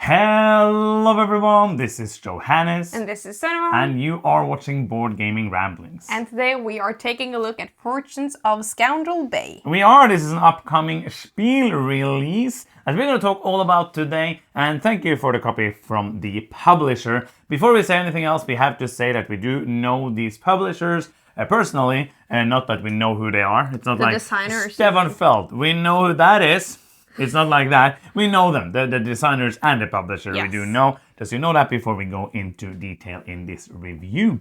Hello everyone, this is Johannes. And this is Sonoma. And you are watching Board Gaming Ramblings. And today we are taking a look at Fortunes of Scoundrel Bay. This is an upcoming Spiel release that we're going to talk all about today. And thank you for the copy from the publisher. Before we say anything else, we have to say that we do know these publishers personally, and not that we know who they are. It's not like designers. Stefan Feld. We know who that is. It's not like that. We know them, the designers and the publisher. Yes. We do know. Just so you know that before we go into detail in this review.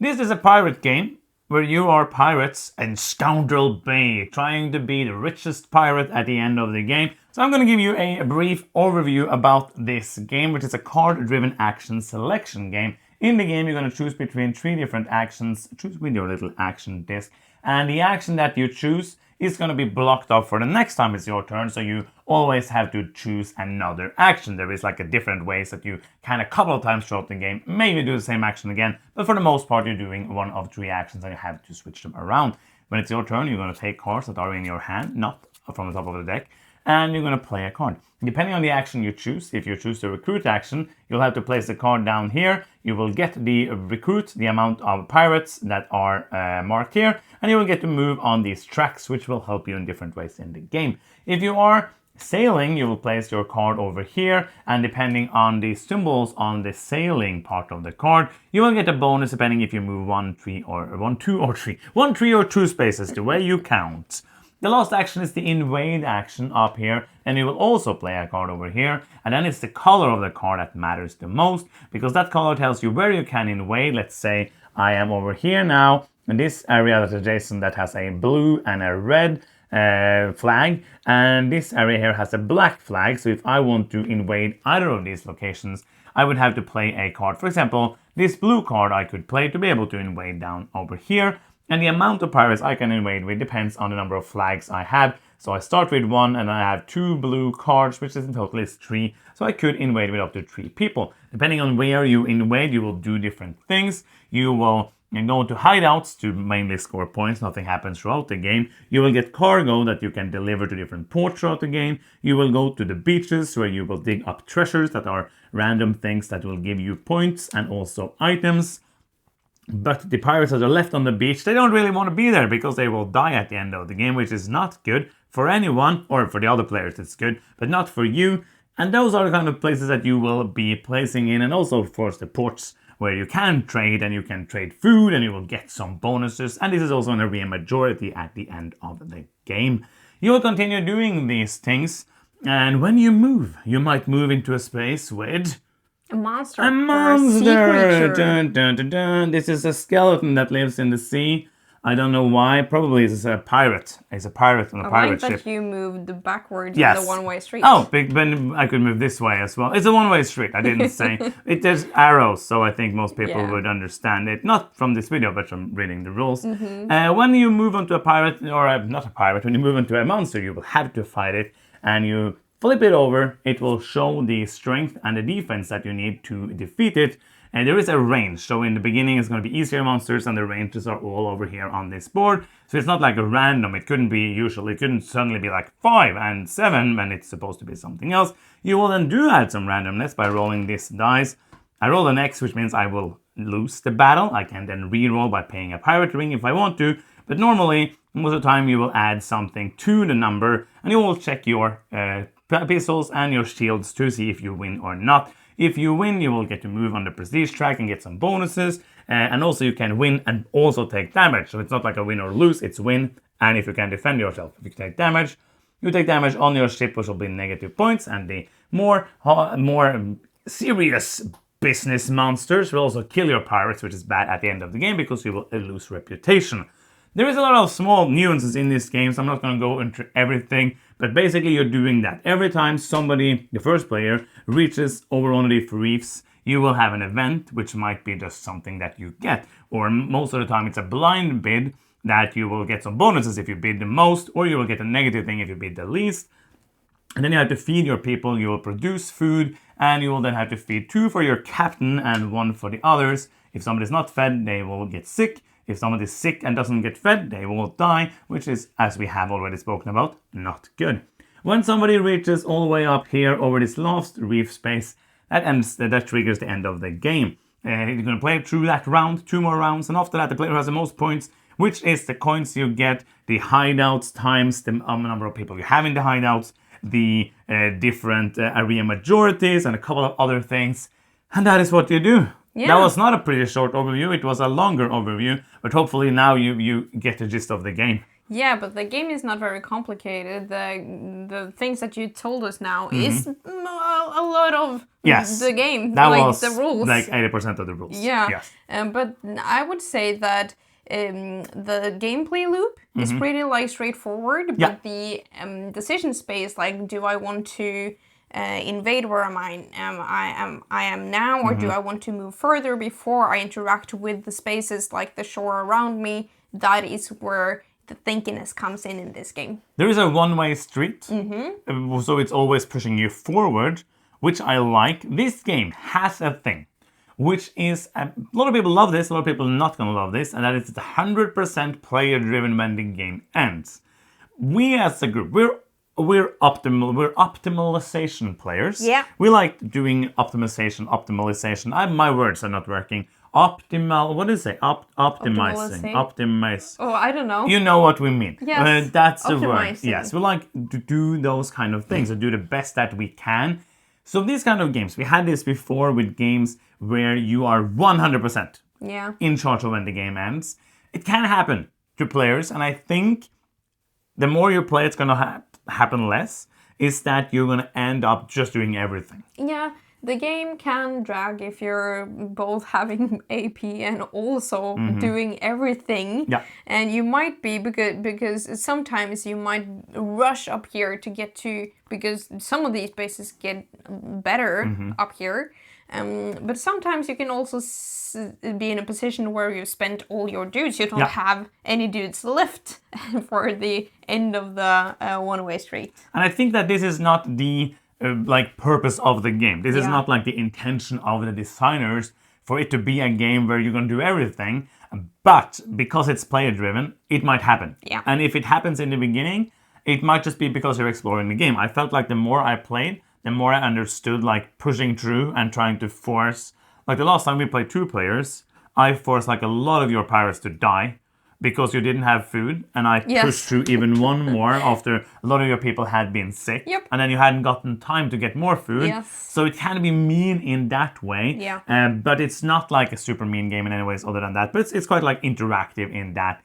This is a pirate game where you are pirates in Scoundrel Bay, trying to be the richest pirate at the end of the game. So I'm going to give you a brief overview about this game, which is a card-driven action selection game. In the game, you're going to choose between 3 different actions. Choose with your little action disc. And the action that you choose is going to be blocked off for the next time it's your turn, so you always have to choose another action. There is like a different ways that you can a couple of times throughout the game maybe do the same action again, but for the most part you're doing one of 3 actions and you have to switch them around. When it's your turn, you're going to take cards that are in your hand, not from the top of the deck, and you're going to play a card. Depending on the action you choose, if you choose the recruit action, you'll have to place the card down here. You will get the recruit, the amount of pirates that are marked here, and you will get to move on these tracks, which will help you in different ways in the game. If you are sailing, you will place your card over here, and depending on the symbols on the sailing part of the card, you will get a bonus depending if you move 1, 3, or 1, 2, or 3. 1, 3, or 2 spaces, the way you count. The last action is the invade action up here, and you will also play a card over here, and then it's the color of the card that matters the most, because that color tells you where you can invade. Let's say I am over here now, in this area that's adjacent that has a blue and a red flag, and this area here has a black flag, so if I want to invade either of these locations, I would have to play a card. For example, this blue card I could play to be able to invade down over here. And the amount of pirates I can invade with depends on the number of flags I have. So I start with 1 and I have 2 blue cards, which is in total is 3. So I could invade with up to 3 people. Depending on where you invade, you will do different things. You will go into hideouts to mainly score points. Nothing happens throughout the game. You will get cargo that you can deliver to different ports throughout the game. You will go to the beaches where you will dig up treasures that are random things that will give you points and also items. But the pirates that are left on the beach, they don't really want to be there because they will die at the end of the game, which is not good for anyone, or for the other players it's good, but not for you. And those are the kind of places that you will be placing in, and also of course the ports where you can trade, and you can trade food and you will get some bonuses, and this is also going to be a majority at the end of the game. You will continue doing these things, and when you move, you might move into a space with A monster. a monster! Dun, dun, dun, dun. This is a skeleton that lives in the sea. I don't know why. Probably it's a pirate. It's a pirate on a pirate ship. I like that you moved backwards Yes. in the one-way street. Oh, but I could move this way as well. It's a one-way street. I didn't say. There's arrows, so I think most people would understand it. Not from this video, but from reading the rules. When you move onto a pirate, or not a pirate, when you move into a monster, you will have to fight it, and you flip it over, it will show the strength and the defense that you need to defeat it. And there is a range. So in the beginning, it's going to be easier monsters, and the ranges are all over here on this board. So it's not like a random. It couldn't be usual. It couldn't suddenly be like 5 and 7 when it's supposed to be something else. You will then do add some randomness by rolling this dice. I roll an X, which means I will lose the battle. I can then re-roll by paying a pirate ring if I want to. But normally, most of the time, you will add something to the number, and you will check your pistols and your shields to see if you win or not. If you win, you will get to move on the prestige track and get some bonuses, and also you can win and also take damage. So it's not like a win or lose, it's win, and if you can defend yourself. If you take damage, you take damage on your ship, which will be negative points, and the more serious business monsters will also kill your pirates, which is bad at the end of the game because you will lose reputation. There is a lot of small nuances in this game, so I'm not going to go into everything, but basically you're doing that. Every time somebody, the first player, reaches over one of these reefs, you will have an event, which might be just something that you get. Or most of the time it's a blind bid that you will get some bonuses if you bid the most, or you will get a negative thing if you bid the least. And then you have to feed your people, you will produce food, and you will then have to feed 2 for your captain and 1 for the others. If somebody's not fed, they will get sick. If someone is sick and doesn't get fed, they will die, which is, as we have already spoken about, not good. When somebody reaches all the way up here over this last reef space, that triggers the end of the game. You're going to play through that round, 2 more rounds, and after that the player who has the most points, which is the coins you get, the hideouts times the number of people you have in the hideouts, the different area majorities, and a couple of other things. And that is what you do. Yeah. That was not a pretty short overview, it was a longer overview, but hopefully now you get the gist of the game. Yeah, but the game is not very complicated. The things that you told us now is a lot of the game. That like was the rules. like 80% of the rules. Yeah. Yes. But I would say that the gameplay loop is pretty like straightforward, but the decision space, like, do I want to invade where I am now, or do I want to move further before I interact with the spaces like the shore around me? That is where the thinkiness comes in this game. There is a one-way street, so it's always pushing you forward, which I like. This game has a thing, which is, a lot of people love this, a lot of people are not going to love this, and that is the 100% player-driven when the game ends. We as a group, we're optimization players. Yeah. We like doing optimization. My words are not working. What is it? Optimize. Oh, I don't know. You know what we mean. Yes. That's the word. Optimizing. Yes, we like to do those kind of things and do the best that we can. So these kind of games, we had this before with games where you are 100% in charge of when the game ends. It can happen to players, and I think the more you play, it's going to happen less, is that you're going to end up just doing everything. Yeah, the game can drag if you're both having AP and also doing everything. Yeah. And you might be, because sometimes you might rush up here to get to, because some of these bases get better up here. But sometimes you can also be in a position where you spent all your dudes. You don't have any dudes left for the end of the one-way street. And I think that this is not the purpose of the game. This is not like the intention of the designers for it to be a game where you're going to do everything. But because it's player-driven, it might happen. Yeah. And if it happens in the beginning, it might just be because you're exploring the game. I felt like the more I played, the more I understood like pushing through and trying to force. Like the last time we played 2 players, I forced like a lot of your pirates to die because you didn't have food, and I pushed through even one more after a lot of your people had been sick. Yep. And then you hadn't gotten time to get more food. Yes. So it can be mean in that way. Yeah. But it's not like a super mean game in any ways other than that. But it's quite like interactive in that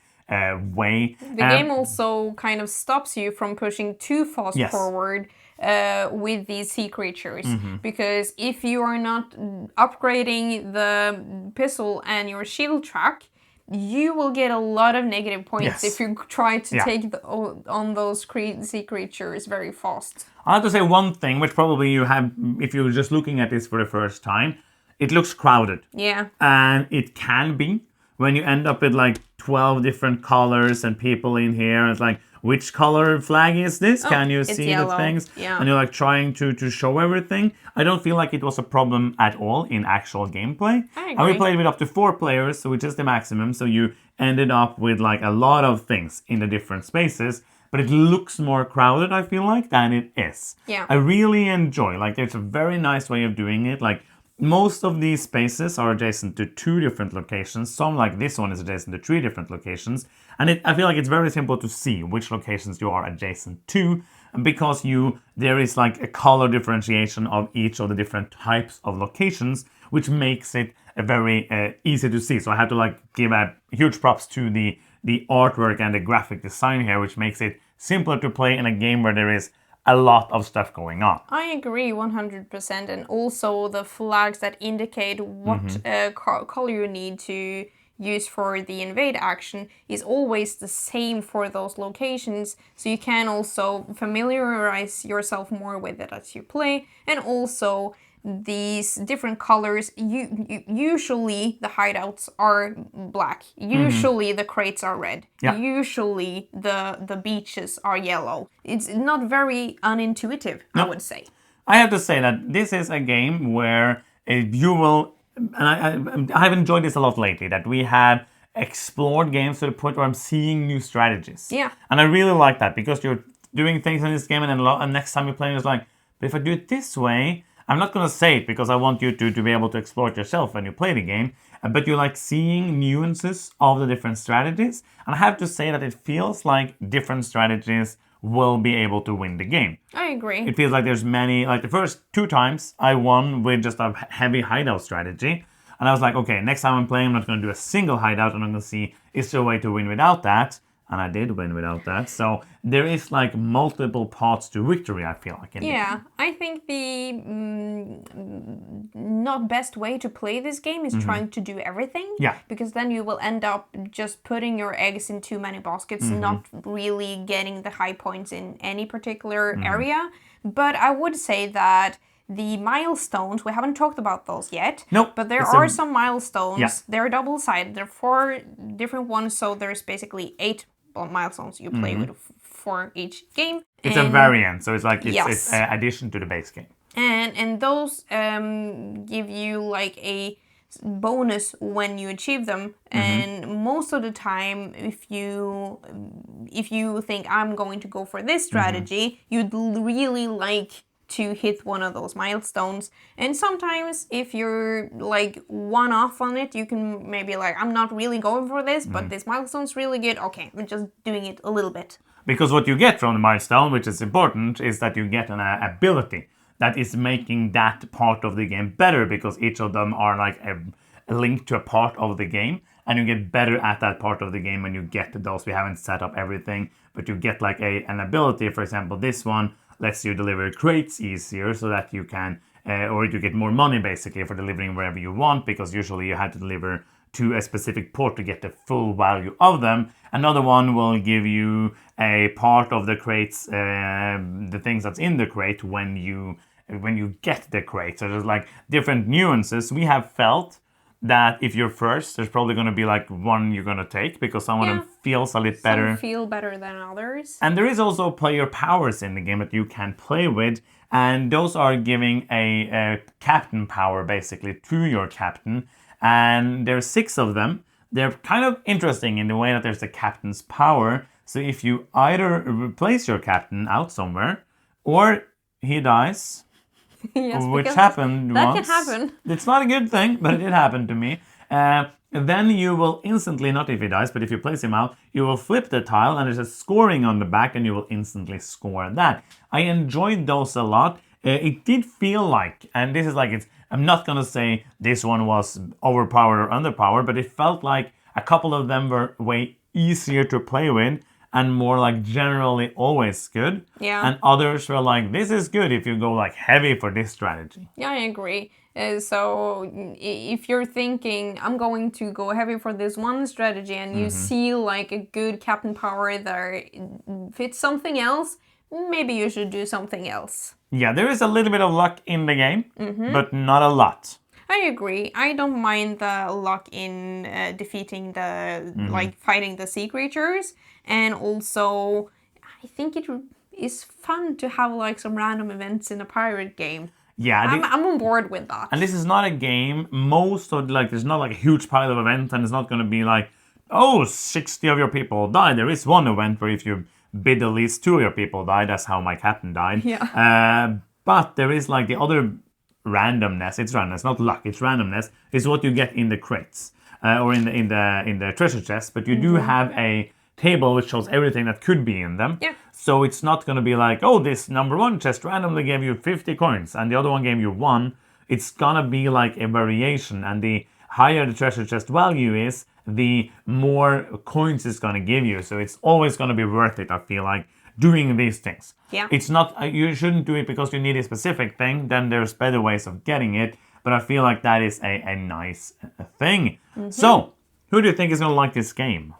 way. The game also kind of stops you from pushing too fast forward with these sea creatures, because if you are not upgrading the pistol and your shield track, you will get a lot of negative points if you try to take on those sea creatures very fast. I have to say one thing, which probably you have, if you're just looking at this for the first time, it looks crowded. Yeah. And it can be when you end up with like 12 different colors and people in here. It's like, which color flag is this? Can you see yellow. the things? Yeah. And you're like trying to show everything. I don't feel like it was a problem at all in actual gameplay. I agree. And we played with up to 4 players, which is the maximum. So you ended up with like a lot of things in the different spaces. But it looks more crowded, I feel like, than it is. Yeah. I really enjoy, like, there's a very nice way of doing it. Like, most of these spaces are adjacent to 2 different locations. Some, like this one, is adjacent to 3 different locations. And I feel like it's very simple to see which locations you are adjacent to, because there is like a color differentiation of each of the different types of locations, which makes it very easy to see. So I have to like give a huge props to the artwork and the graphic design here, which makes it simpler to play in a game where there is a lot of stuff going on. I agree 100%, and also the flags that indicate what color you need to use for the invade action is always the same for those locations, so you can also familiarize yourself more with it as you play. And also these different colors, usually the hideouts are black, usually the crates are red, usually the beaches are yellow. It's not very unintuitive, I would say. I have to say that this is a game where you will, and I've enjoyed this a lot lately, that we have explored games to the point where I'm seeing new strategies. Yeah. And I really like that, because doing things in this game, and then and next time you're playing, it's like, but if I do it this way, I'm not gonna say it because I want you to be able to explore it yourself when you play the game. But you like seeing nuances of the different strategies, and I have to say that it feels like different strategies will be able to win the game. I agree. It feels like there's many, like the first 2 times I won with just a heavy hideout strategy. And I was like, okay, next time I'm playing, I'm not going to do a single hideout, and I'm going to see, is there a way to win without that? And I did win without that. So there is like multiple paths to victory, I feel like. Yeah, I think the not best way to play this game is trying to do everything. Yeah. Because then you will end up just putting your eggs in too many baskets, not really getting the high points in any particular area. But I would say that the milestones, we haven't talked about those yet. Nope. But there are some milestones. Yeah. They're double-sided. There are 4 different ones, so there's basically 8 milestones you play with for each game. It's a variant, so it's like it's Yes. addition to the base game. And those give you like a bonus when you achieve them. And most of the time, if you think I'm going to go for this strategy, you'd really like to hit one of those milestones. And sometimes if you're like one off on it, you can maybe like, I'm not really going for this, but this milestone's really good. Okay, I'm just doing it a little bit. Because what you get from the milestone, which is important, is that you get an ability that is making that part of the game better, because each of them are like a link to a part of the game, and you get better at that part of the game when you get to those. We haven't set up everything, but you get like an ability. For example, this one lets you deliver crates easier, so that you can, or you get more money basically for delivering wherever you want, because usually you had to deliver to a specific port to get the full value of them. Another one will give you a part of the crates, the things that's in the crate when you get the crate. So there's like different nuances. We have felt that if you're first, there's probably going to be like one you're going to take, because some of them feels a little better. Some feel better than others. And there is also player powers in the game that you can play with, and those are giving a captain power basically to your captain. And there's 6 of them. They're kind of interesting in the way that there's a captain's power. So if you either replace your captain out somewhere, or he dies, Yes, which because happened that once. can happen. It's not a good thing, but it did happen to me. Then you will instantly, not if he dies, but if you place him out, you will flip the tile, and there's a scoring on the back, and you will instantly score that. I enjoyed those a lot. It did feel like, and this is like, I'm not going to say this one was overpowered or underpowered, but it felt like a couple of them were way easier to play with, and more like generally always good. Yeah. And others were like, this is good if you go like heavy for this strategy. Yeah, I agree. So if you're thinking, I'm going to go heavy for this one strategy, and you see like a good captain power that fits something else, maybe you should do something else. Yeah, there is a little bit of luck in the game, but not a lot. I agree. I don't mind the luck in defeating the, like, fighting the sea creatures. And also, I think it is fun to have, like, some random events in a pirate game. Yeah. I'm on board with that. And this is not a game, most of, like, there's not, like, a huge pile of events, and it's not going to be like, oh, 60 of your people died. There is one event where if you bid at least 2 of your people die, that's how my captain died. Yeah. But there is, like, the other randomness, it's randomness, not luck, it's randomness, is what you get in the crates or in the treasure chest. But you do have a table which shows everything that could be in them. Yeah. So it's not going to be like, oh, this number 1 chest randomly gave you 50 coins and the other one gave you 1. It's going to be like a variation, and the higher the treasure chest value is, the more coins it's going to give you. So it's always going to be worth it, I feel like, doing these things. Yeah. It's not, you shouldn't do it because you need a specific thing, then there's better ways of getting it, but I feel like that is a nice thing. So, who do you think is going to like this game?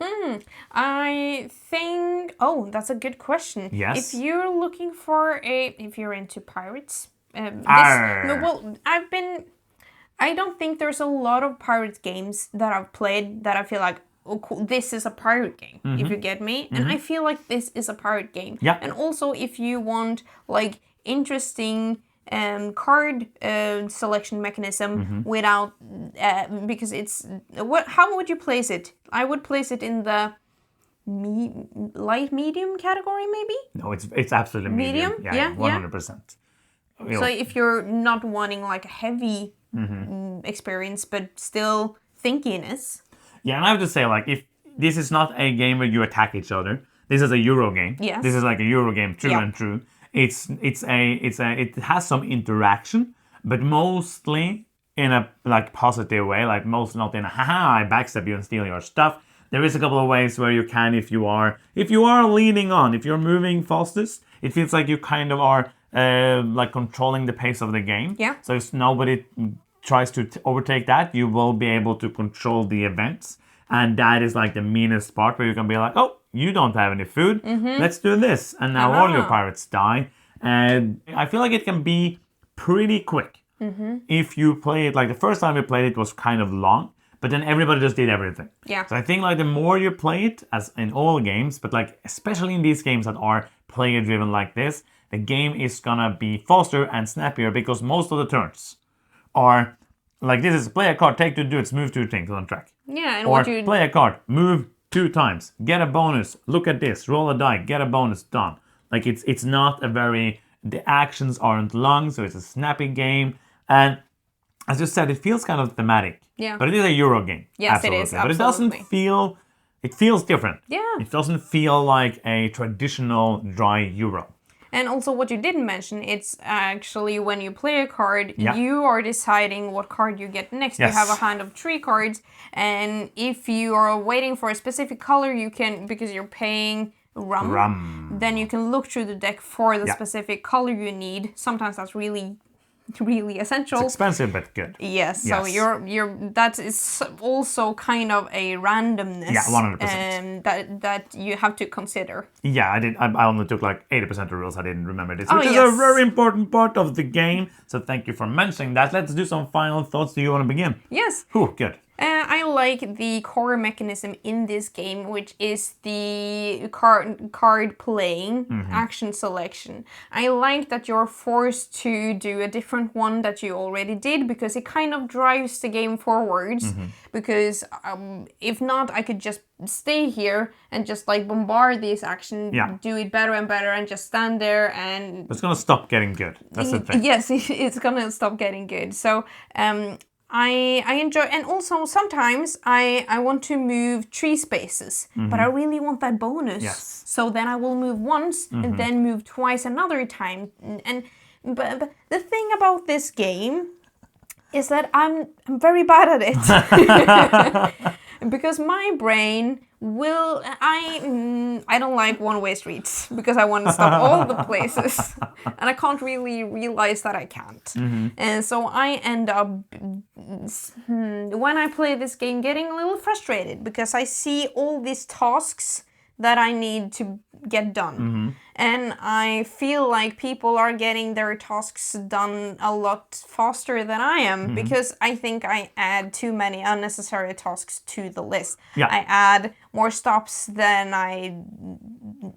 I think, that's a good question. Yes. If you're looking for if you're into pirates, I don't think there's a lot of pirate games that I've played that I feel like, oh, cool, this is a pirate game, if you get me. And I feel like this is a pirate game. Yeah. And also, if you want, like, interesting card selection mechanism without, because it's, how would you place it? I would place it in the light medium category, maybe? No, it's absolutely medium. Medium? Yeah, 100%. So if you're not wanting like a heavy experience, but still thinkiness. Yeah, and I have to say, like, if this is not a game where you attack each other, this is a Euro game. Yes. This is like a Euro game, true and true. It has some interaction, but mostly in a like positive way, like most not in a haha I backstab you and steal your stuff. There is a couple of ways where you can, if you are leaning on, if you're moving fastest, it feels like you kind of are like controlling the pace of the game. Yeah. So if nobody tries to overtake that, you will be able to control the events, and that is like the meanest part where you can be like, oh, you don't have any food, let's do this, and now all your pirates die. And I feel like it can be pretty quick. If you play it, like the first time we played it was kind of long, but then everybody just did everything. Yeah. So I think like the more you play it, as in all games, but like especially in these games that are player driven like this, the game is gonna be faster and snappier because most of the turns are like this is play a card, take 2 dudes, move 2 things on track. Yeah, and Or play a card, move 2 times, get a bonus, look at this, roll a die, get a bonus, done. Like it's not a very, the actions aren't long, so it's a snappy game. And as you said, it feels kind of thematic. Yeah. But it is a Euro game. Yes, absolutely. it is. But it Absolutely. doesn't feel, it feels different. Yeah. It doesn't feel like a traditional dry Euro. And also what you didn't mention, it's actually when you play a card, Yeah. you are deciding what card you get next. Yes. You have a hand of 3 cards, and if you are waiting for a specific color, you can, because you're paying rum, then you can look through the deck for the specific color you need. Sometimes that's really essential. It's expensive but good. Yes, so Yes. you're that is also kind of a randomness. Yeah, 100%. That you have to consider. Yeah, I only took like 80% of the rules. I didn't remember this, Oh, which is a yes. very important part of the game. So thank you for mentioning that. Let's do some final thoughts. Do you want to begin? Yes. Ooh, good. I like the core mechanism in this game, which is the card playing, action selection. I like that you're forced to do a different one that you already did, because it kind of drives the game forwards. Because if not, I could just stay here and just like bombard this action, do it better and better, and just stand there and... It's going to stop getting good. That's the thing. Yes, it's gonna stop getting good. So I enjoy, and also sometimes I want to move 3 spaces, but I really want that bonus. Yes. So then I will move once and then move twice another time. But the thing about this game is that I'm very bad at it. Because my brain will... I don't like one-way streets because I want to stop all the places. And I can't really realize that I can't. And so I end up, when I play this game, getting a little frustrated because I see all these tasks that I need to get done. And I feel like people are getting their tasks done a lot faster than I am, because I think I add too many unnecessary tasks to the list. Yeah. I add more stops than I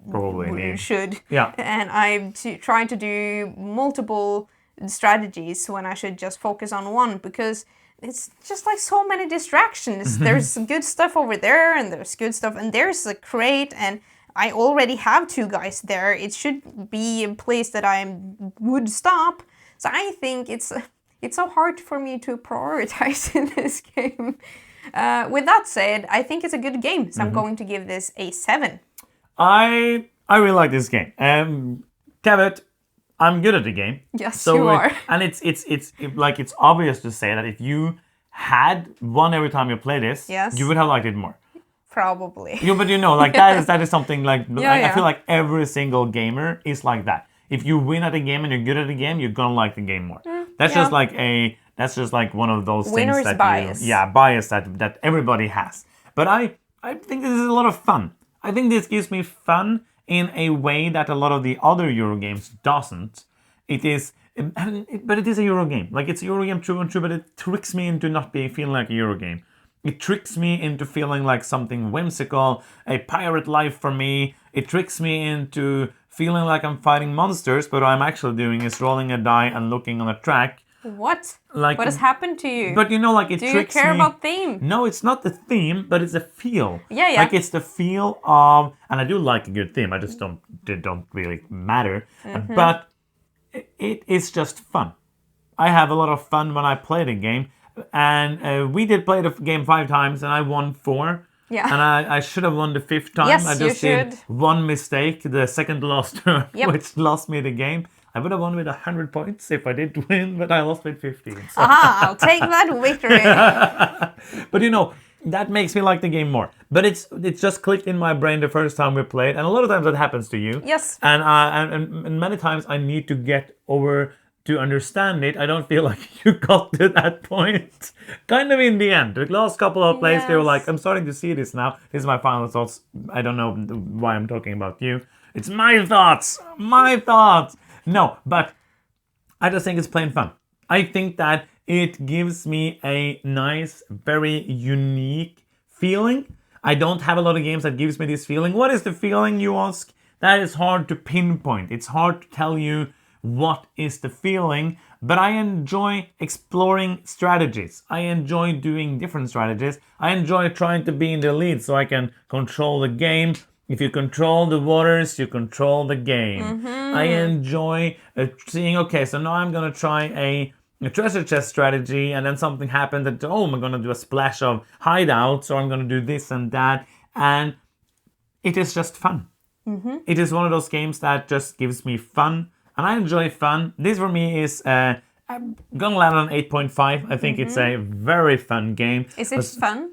Probably should. Yeah. And I try to do multiple strategies when I should just focus on one, because it's just like so many distractions. There's good stuff over there, and there's good stuff, and there's a crate, and I already have 2 guys there. It should be a place that I would stop. So I think it's so hard for me to prioritize in this game. With that said, I think it's a good game, so I'm going to give this a 7. I really like this game. Caveat, I'm good at the game. Yes, you are. And it's like it's obvious to say that if you had won every time you play this, Yes. you would have liked it more. Probably. But you know, like that is something like I Yeah. feel like every single gamer is like that. If you win at a game and you're good at the game, you're gonna like the game more. That's just like one of those Winner's things that bias. bias that everybody has. But I think this is a lot of fun. I think this gives me fun in a way that a lot of the other Euro games doesn't. But it is a Euro game. Like, it's a Euro game, true and true, but it tricks me into not feeling like a Euro game. It tricks me into feeling like something whimsical, a pirate life for me. It tricks me into feeling like I'm fighting monsters, but what I'm actually doing is rolling a die and looking on a track What? Like, What has happened to you? But you know, like it Do you tricks care me. about theme? No, it's not the theme, but it's a feel. Yeah, yeah. Like it's the feel of, and I do like a good theme. I just don't really matter. But it is just fun. I have a lot of fun when I play the game, and we did play the game 5 times, and I won 4. Yeah. And I should have won the 5th time. Yes, I just you did should. one mistake, the second to last turn, Yep. which lost me the game. I would have won with 100 points if I did win, but I lost with 15. So. Aha, I'll take that victory. But you know, that makes me like the game more. But it's just clicked in my brain the first time we played, and a lot of times that happens to you. Yes. And many times I need to get over to understand it. I don't feel like you got to that point. Kind of in the end. The last couple of plays, they were like, Yes. I'm starting to see this now. This is my final thoughts. I don't know why I'm talking about you. It's my thoughts. My thoughts. No, but I just think it's plain fun. I think that it gives me a nice, very unique feeling. I don't have a lot of games that gives me this feeling. What is the feeling, you ask? That is hard to pinpoint. It's hard to tell you what is the feeling, but I enjoy exploring strategies. I enjoy doing different strategies. I enjoy trying to be in the lead so I can control the game. If you control the waters, you control the game. I enjoy seeing, okay, so now I'm going to try a treasure chest strategy, and then something happened that, oh, I'm going to do a splash of hideouts, or I'm going to do this and that. And it is just fun. It is one of those games that just gives me fun. And I enjoy fun. This for me is, I'm gonna land on 8.5. I think it's a very fun game. Is it fun?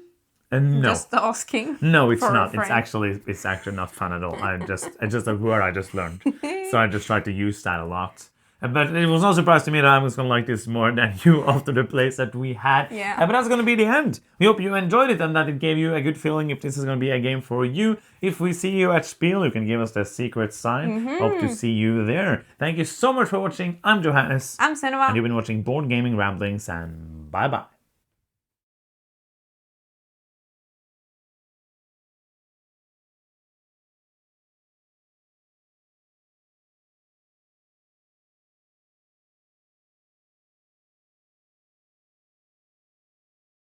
No. Just asking. No, it's for a not. friend. It's actually not fun at all. It's just a word I just learned. So I just try to use that a lot. But it was no surprise to me that I was going to like this more than you after the plays that we had. Yeah. But that's going to be the end. We hope you enjoyed it and that it gave you a good feeling if this is going to be a game for you. If we see you at Spiel, you can give us the secret sign. Hope to see you there. Thank you so much for watching. I'm Johannes. I'm Senova. And you've been watching Board Gaming Ramblings, and bye-bye.